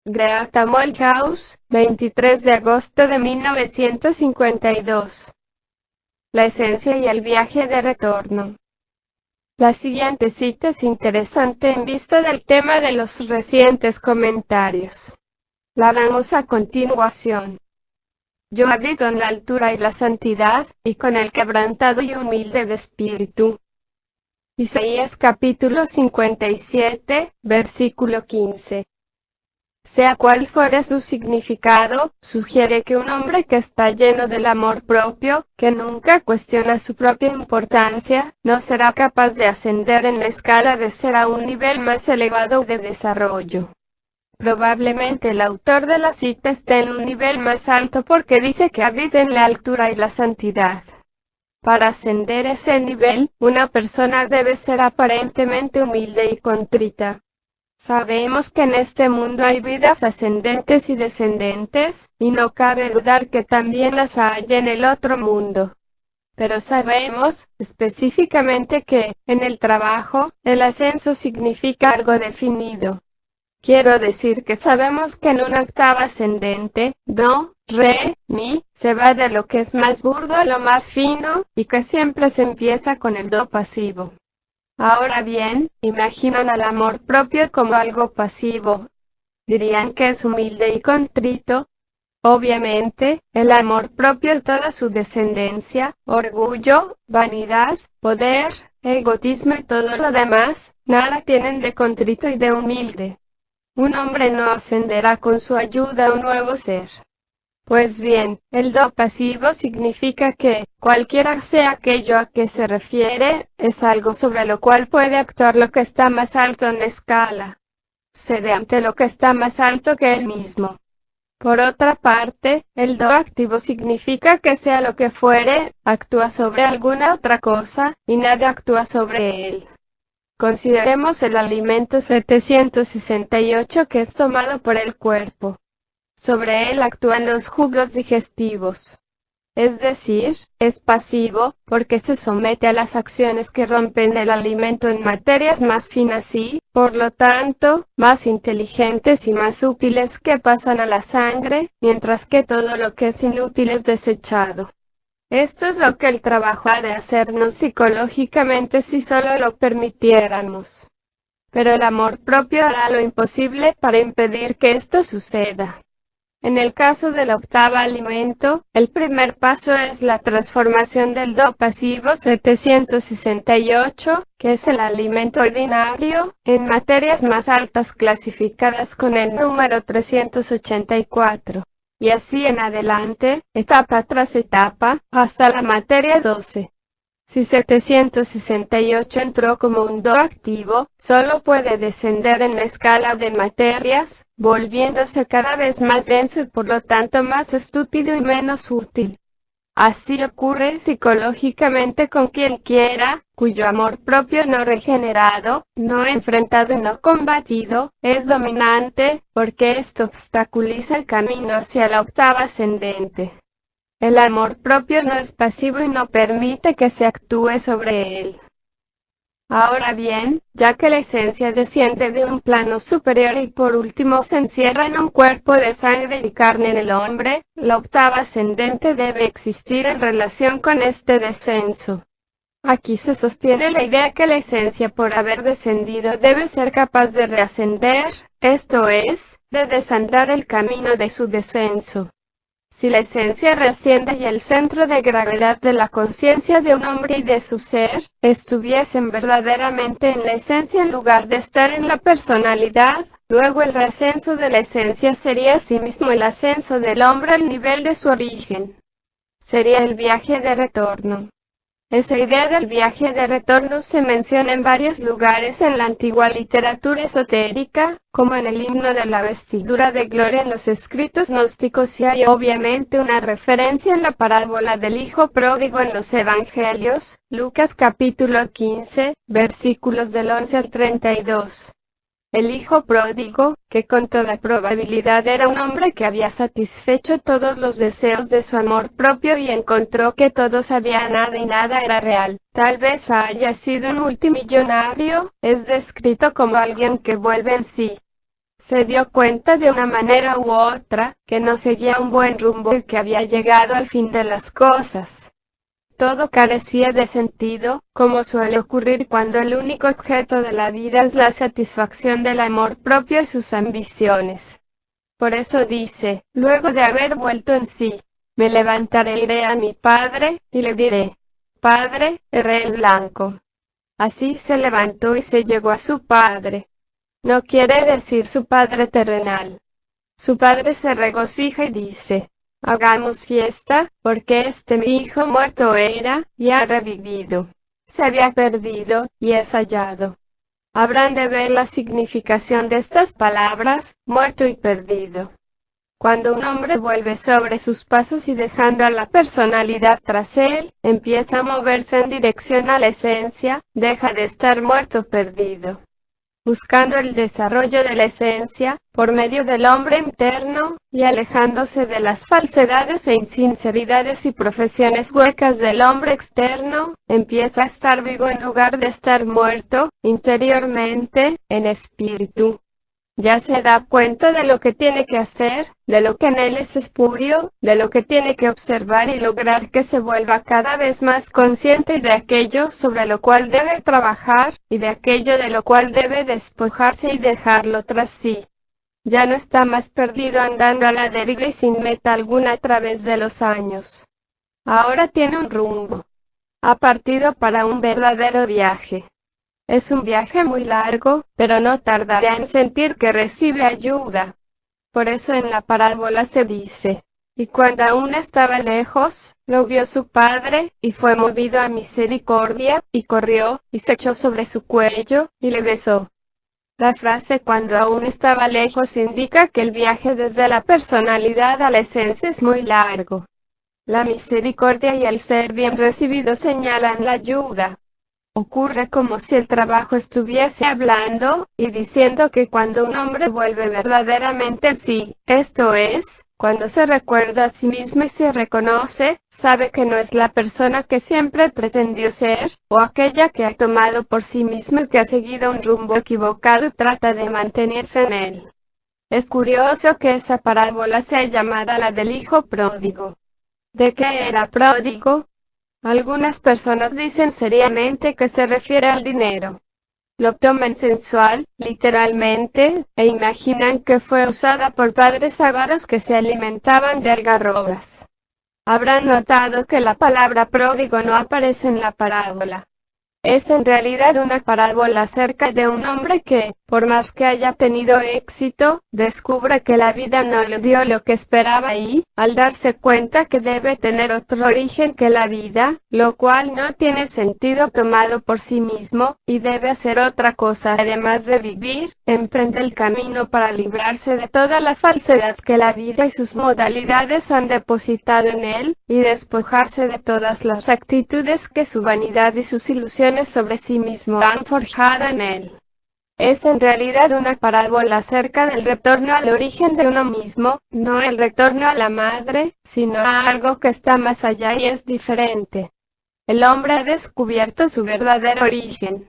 Great Molthaus, 23 de agosto de 1952. La esencia y el viaje de retorno. La siguiente cita es interesante en vista del tema de los recientes comentarios. La damos a continuación. Yo habito en la altura y la santidad, y con el quebrantado y humilde de espíritu. Isaías capítulo 57, versículo 15. Sea cual fuere su significado, sugiere que un hombre que está lleno del amor propio, que nunca cuestiona su propia importancia, no será capaz de ascender en la escala de ser a un nivel más elevado de desarrollo. Probablemente el autor de la cita esté en un nivel más alto porque dice que habita en la altura y la santidad. Para ascender ese nivel, una persona debe ser aparentemente humilde y contrita. Sabemos que en este mundo hay vidas ascendentes y descendentes, y no cabe dudar que también las hay en el otro mundo. Pero sabemos, específicamente que, en el trabajo, el ascenso significa algo definido. Quiero decir que sabemos que en una octava ascendente, do, re, mi, se va de lo que es más burdo a lo más fino, y que siempre se empieza con el do pasivo. Ahora bien, imaginan al amor propio como algo pasivo. ¿Dirían que es humilde y contrito? Obviamente, el amor propio en toda su descendencia, orgullo, vanidad, poder, egoísmo y todo lo demás, nada tienen de contrito y de humilde. Un hombre no ascenderá con su ayuda a un nuevo ser. Pues bien, el do pasivo significa que, cualquiera sea aquello a que se refiere, es algo sobre lo cual puede actuar lo que está más alto en la escala. Cede ante lo que está más alto que él mismo. Por otra parte, el do activo significa que sea lo que fuere, actúa sobre alguna otra cosa, y nada actúa sobre él. Consideremos el alimento 768 que es tomado por el cuerpo. Sobre él actúan los jugos digestivos. Es decir, es pasivo, porque se somete a las acciones que rompen el alimento en materias más finas y, por lo tanto, más inteligentes y más útiles que pasan a la sangre, mientras que todo lo que es inútil es desechado. Esto es lo que el trabajo ha de hacernos psicológicamente si solo lo permitiéramos. Pero el amor propio hará lo imposible para impedir que esto suceda. En el caso del octavo alimento, el primer paso es la transformación del do pasivo 768, que es el alimento ordinario, en materias más altas clasificadas con el número 384. Y así en adelante, etapa tras etapa, hasta la materia 12. Si 768 entró como un do activo, solo puede descender en la escala de materias, volviéndose cada vez más denso y por lo tanto más estúpido y menos útil. Así ocurre psicológicamente con quien quiera, cuyo amor propio no regenerado, no enfrentado y no combatido, es dominante, porque esto obstaculiza el camino hacia la octava ascendente. El amor propio no es pasivo y no permite que se actúe sobre él. Ahora bien, ya que la esencia desciende de un plano superior y por último se encierra en un cuerpo de sangre y carne en el hombre, la octava ascendente debe existir en relación con este descenso. Aquí se sostiene la idea que la esencia por haber descendido debe ser capaz de reascender, esto es, de desandar el camino de su descenso. Si la esencia reasciende y el centro de gravedad de la conciencia de un hombre y de su ser, estuviesen verdaderamente en la esencia en lugar de estar en la personalidad, luego el reascenso de la esencia sería asimismo el ascenso del hombre al nivel de su origen. Sería el viaje de retorno. Esa idea del viaje de retorno se menciona en varios lugares en la antigua literatura esotérica, como en el himno de la vestidura de gloria en los escritos gnósticos y hay obviamente una referencia en la parábola del hijo pródigo en los evangelios, Lucas capítulo 15, versículos del 11 al 32. El hijo pródigo, que con toda probabilidad era un hombre que había satisfecho todos los deseos de su amor propio y encontró que todo sabía nada y nada era real, tal vez haya sido un multimillonario, es descrito como alguien que vuelve en sí. Se dio cuenta de una manera u otra, que no seguía un buen rumbo y que había llegado al fin de las cosas. Todo carecía de sentido, como suele ocurrir cuando el único objeto de la vida es la satisfacción del amor propio y sus ambiciones. Por eso dice, luego de haber vuelto en sí, me levantaré e iré a mi padre, y le diré, Padre, erré el blanco. Así se levantó y se llegó a su padre. No quiere decir su padre terrenal. Su padre se regocija y dice, hagamos fiesta, porque mi hijo muerto era, y ha revivido. Se había perdido, y es hallado. Habrán de ver la significación de estas palabras, muerto y perdido. Cuando un hombre vuelve sobre sus pasos y dejando a la personalidad tras él, empieza a moverse en dirección a la esencia, deja de estar muerto perdido. Buscando el desarrollo de la esencia, por medio del hombre interno, y alejándose de las falsedades e insinceridades y profesiones huecas del hombre externo, empieza a estar vivo en lugar de estar muerto, interiormente, en espíritu. Ya se da cuenta de lo que tiene que hacer, de lo que en él es espurio, de lo que tiene que observar y lograr que se vuelva cada vez más consciente de aquello sobre lo cual debe trabajar, y de aquello de lo cual debe despojarse y dejarlo tras sí. Ya no está más perdido andando a la deriva y sin meta alguna a través de los años. Ahora tiene un rumbo. Ha partido para un verdadero viaje. Es un viaje muy largo, pero no tardará en sentir que recibe ayuda. Por eso en la parábola se dice, y cuando aún estaba lejos, lo vio su padre, y fue movido a misericordia, y corrió, y se echó sobre su cuello, y le besó. La frase cuando aún estaba lejos indica que el viaje desde la personalidad a la esencia es muy largo. La misericordia y el ser bien recibido señalan la ayuda. Ocurre como si el trabajo estuviese hablando, y diciendo que cuando un hombre vuelve verdaderamente en sí, esto es, cuando se recuerda a sí mismo y se reconoce, sabe que no es la persona que siempre pretendió ser, o aquella que ha tomado por sí mismo y que ha seguido un rumbo equivocado y trata de mantenerse en él. Es curioso que esa parábola sea llamada la del hijo pródigo. ¿De qué era pródigo? Algunas personas dicen seriamente que se refiere al dinero. Lo toman sensual, literalmente, e imaginan que fue usada por padres avaros que se alimentaban de algarrobas. Habrán notado que la palabra pródigo no aparece en la parábola. Es en realidad una parábola acerca de un hombre que, por más que haya tenido éxito, descubre que la vida no le dio lo que esperaba y, al darse cuenta que debe tener otro origen que la vida, lo cual no tiene sentido tomado por sí mismo, y debe hacer otra cosa además de vivir, emprende el camino para librarse de toda la falsedad que la vida y sus modalidades han depositado en él, y despojarse de todas las actitudes que su vanidad y sus ilusiones sobre sí mismo han forjado en él. Es en realidad una parábola acerca del retorno al origen de uno mismo, no el retorno a la madre, sino a algo que está más allá y es diferente. El hombre ha descubierto su verdadero origen.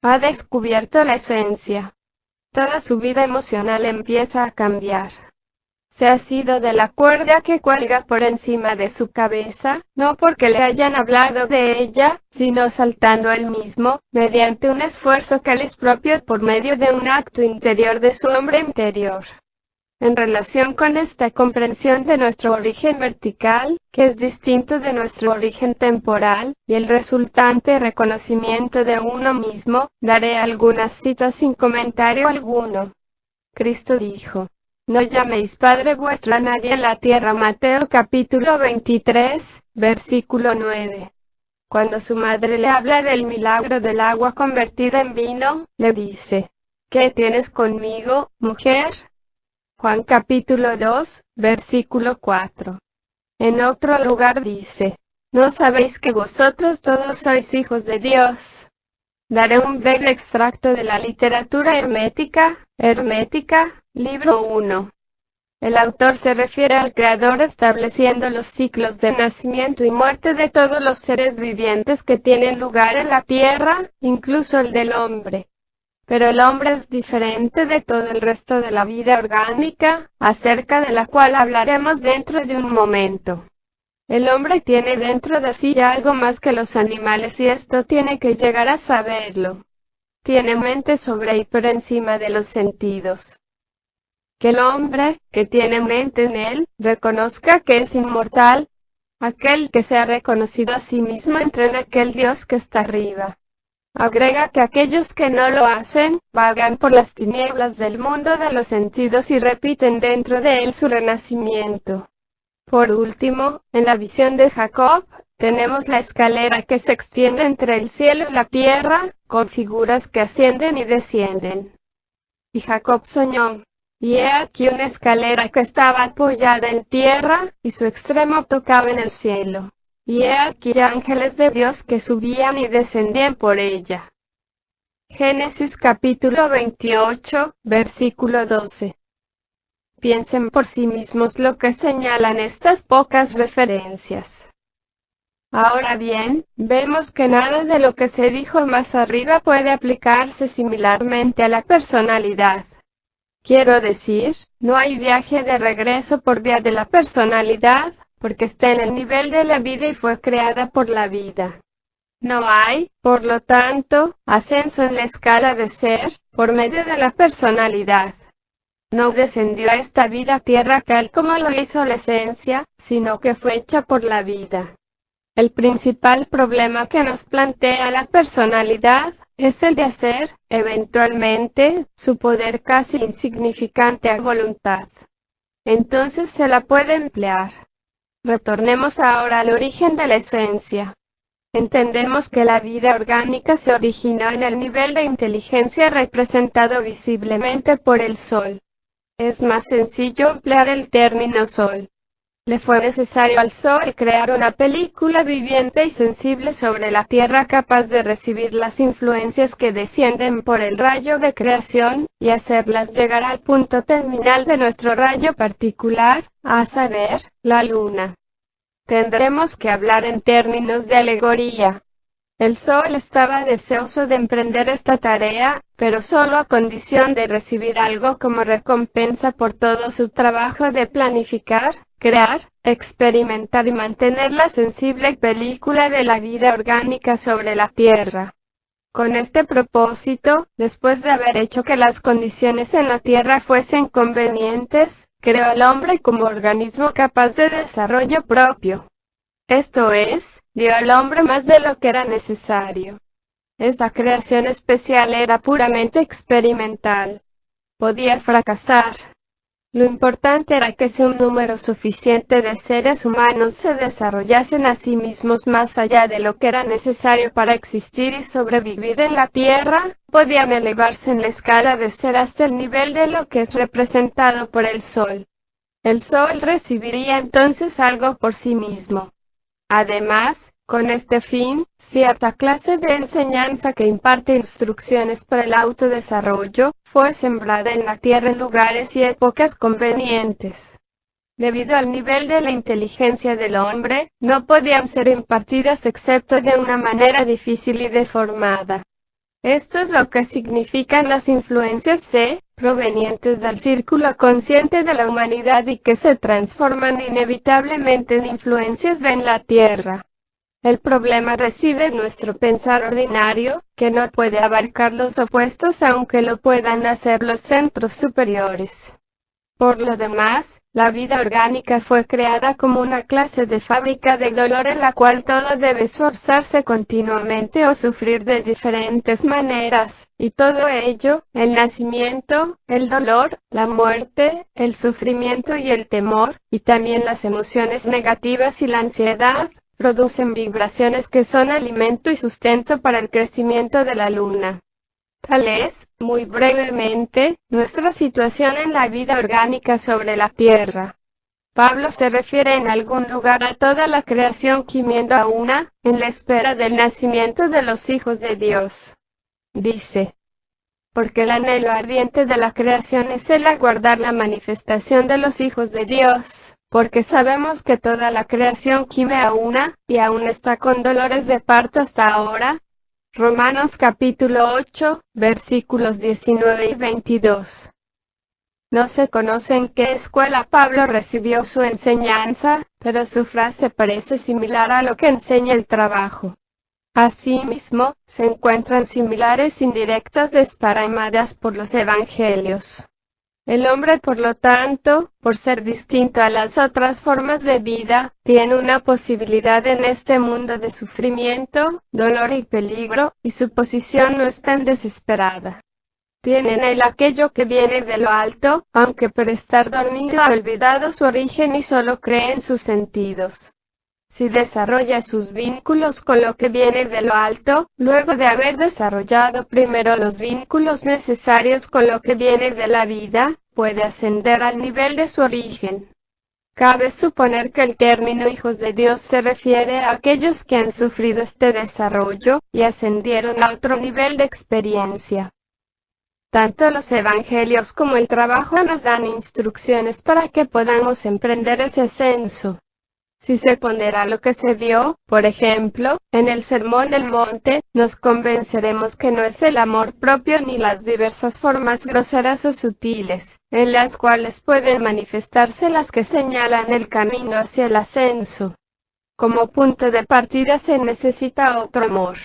Ha descubierto la esencia. Toda su vida emocional empieza a cambiar. Se ha sido de la cuerda que cuelga por encima de su cabeza, no porque le hayan hablado de ella, sino saltando él mismo, mediante un esfuerzo que le es propio por medio de un acto interior de su hombre interior. En relación con esta comprensión de nuestro origen vertical, que es distinto de nuestro origen temporal, y el resultante reconocimiento de uno mismo, daré algunas citas sin comentario alguno. Cristo dijo: no llaméis Padre vuestro a nadie en la tierra. Mateo capítulo 23, versículo 9. Cuando su madre le habla del milagro del agua convertida en vino, le dice: ¿qué tienes conmigo, mujer? Juan capítulo 2, versículo 4. En otro lugar dice: ¿no sabéis que vosotros todos sois hijos de Dios? Daré un breve extracto de la literatura hermética, libro 1. El autor se refiere al Creador estableciendo los ciclos de nacimiento y muerte de todos los seres vivientes que tienen lugar en la tierra, incluso el del hombre. Pero el hombre es diferente de todo el resto de la vida orgánica, acerca de la cual hablaremos dentro de un momento. El hombre tiene dentro de sí algo más que los animales y esto tiene que llegar a saberlo. Tiene mente sobre y por encima de los sentidos. Que el hombre, que tiene mente en él, reconozca que es inmortal. Aquel que se ha reconocido a sí mismo entra en aquel Dios que está arriba. Agrega que aquellos que no lo hacen, vagan por las tinieblas del mundo de los sentidos y repiten dentro de él su renacimiento. Por último, en la visión de Jacob, tenemos la escalera que se extiende entre el cielo y la tierra, con figuras que ascienden y descienden. Y Jacob soñó, y he aquí una escalera que estaba apoyada en tierra, y su extremo tocaba en el cielo. Y he aquí ángeles de Dios que subían y descendían por ella. Génesis capítulo 28, versículo 12. Piensen por sí mismos lo que señalan estas pocas referencias. Ahora bien, vemos que nada de lo que se dijo más arriba puede aplicarse similarmente a la personalidad. Quiero decir, no hay viaje de regreso por vía de la personalidad, porque está en el nivel de la vida y fue creada por la vida. No hay, por lo tanto, ascenso en la escala de ser, por medio de la personalidad. No descendió a esta vida a tierra tal como lo hizo la esencia, sino que fue hecha por la vida. El principal problema que nos plantea la personalidad es el de hacer, eventualmente, su poder casi insignificante a voluntad. Entonces se la puede emplear. Retornemos ahora al origen de la esencia. Entendemos que la vida orgánica se originó en el nivel de inteligencia representado visiblemente por el Sol. Es más sencillo emplear el término Sol. Le fue necesario al Sol crear una película viviente y sensible sobre la Tierra capaz de recibir las influencias que descienden por el rayo de creación, y hacerlas llegar al punto terminal de nuestro rayo particular, a saber, la Luna. Tendremos que hablar en términos de alegoría. El Sol estaba deseoso de emprender esta tarea, pero solo a condición de recibir algo como recompensa por todo su trabajo de planificar, crear, experimentar y mantener la sensible película de la vida orgánica sobre la Tierra. Con este propósito, después de haber hecho que las condiciones en la Tierra fuesen convenientes, creó al hombre como organismo capaz de desarrollo propio. Esto es, dio al hombre más de lo que era necesario. Esta creación especial era puramente experimental. Podía fracasar. Lo importante era que si un número suficiente de seres humanos se desarrollasen a sí mismos más allá de lo que era necesario para existir y sobrevivir en la Tierra, podían elevarse en la escala de ser hasta el nivel de lo que es representado por el Sol. El Sol recibiría entonces algo por sí mismo. Además, con este fin, cierta clase de enseñanza que imparte instrucciones para el autodesarrollo, fue sembrada en la Tierra en lugares y épocas convenientes. Debido al nivel de la inteligencia del hombre, no podían ser impartidas excepto de una manera difícil y deformada. Esto es lo que significan las influencias C, provenientes del círculo consciente de la humanidad y que se transforman inevitablemente en influencias B en la Tierra. El problema reside en nuestro pensar ordinario, que no puede abarcar los opuestos aunque lo puedan hacer los centros superiores. Por lo demás, la vida orgánica fue creada como una clase de fábrica de dolor en la cual todo debe esforzarse continuamente o sufrir de diferentes maneras, y todo ello, el nacimiento, el dolor, la muerte, el sufrimiento y el temor, y también las emociones negativas y la ansiedad, producen vibraciones que son alimento y sustento para el crecimiento de la luna. Tal es, muy brevemente, nuestra situación en la vida orgánica sobre la Tierra. Pablo se refiere en algún lugar a toda la creación gimiendo a una, en la espera del nacimiento de los hijos de Dios. Dice, porque el anhelo ardiente de la creación es el aguardar la manifestación de los hijos de Dios, porque sabemos que toda la creación gime a una, y aún está con dolores de parto hasta ahora. Romanos capítulo 8, versículos 19 y 22. No se conoce en qué escuela Pablo recibió su enseñanza, pero su frase parece similar a lo que enseña el trabajo. Asimismo, se encuentran similares indirectas desparramadas por los evangelios. El hombre, por lo tanto, por ser distinto a las otras formas de vida, tiene una posibilidad en este mundo de sufrimiento, dolor y peligro, y su posición no es tan desesperada. Tiene en él aquello que viene de lo alto, aunque por estar dormido ha olvidado su origen y solo cree en sus sentidos. Si desarrolla sus vínculos con lo que viene de lo alto, luego de haber desarrollado primero los vínculos necesarios con lo que viene de la vida, puede ascender al nivel de su origen. Cabe suponer que el término hijos de Dios se refiere a aquellos que han sufrido este desarrollo, y ascendieron a otro nivel de experiencia. Tanto los evangelios como el trabajo nos dan instrucciones para que podamos emprender ese ascenso. Si se pondera lo que se dio, por ejemplo, en el Sermón del Monte, nos convenceremos que no es el amor propio ni las diversas formas groseras o sutiles, en las cuales pueden manifestarse las que señalan el camino hacia el ascenso. Como punto de partida se necesita otro amor.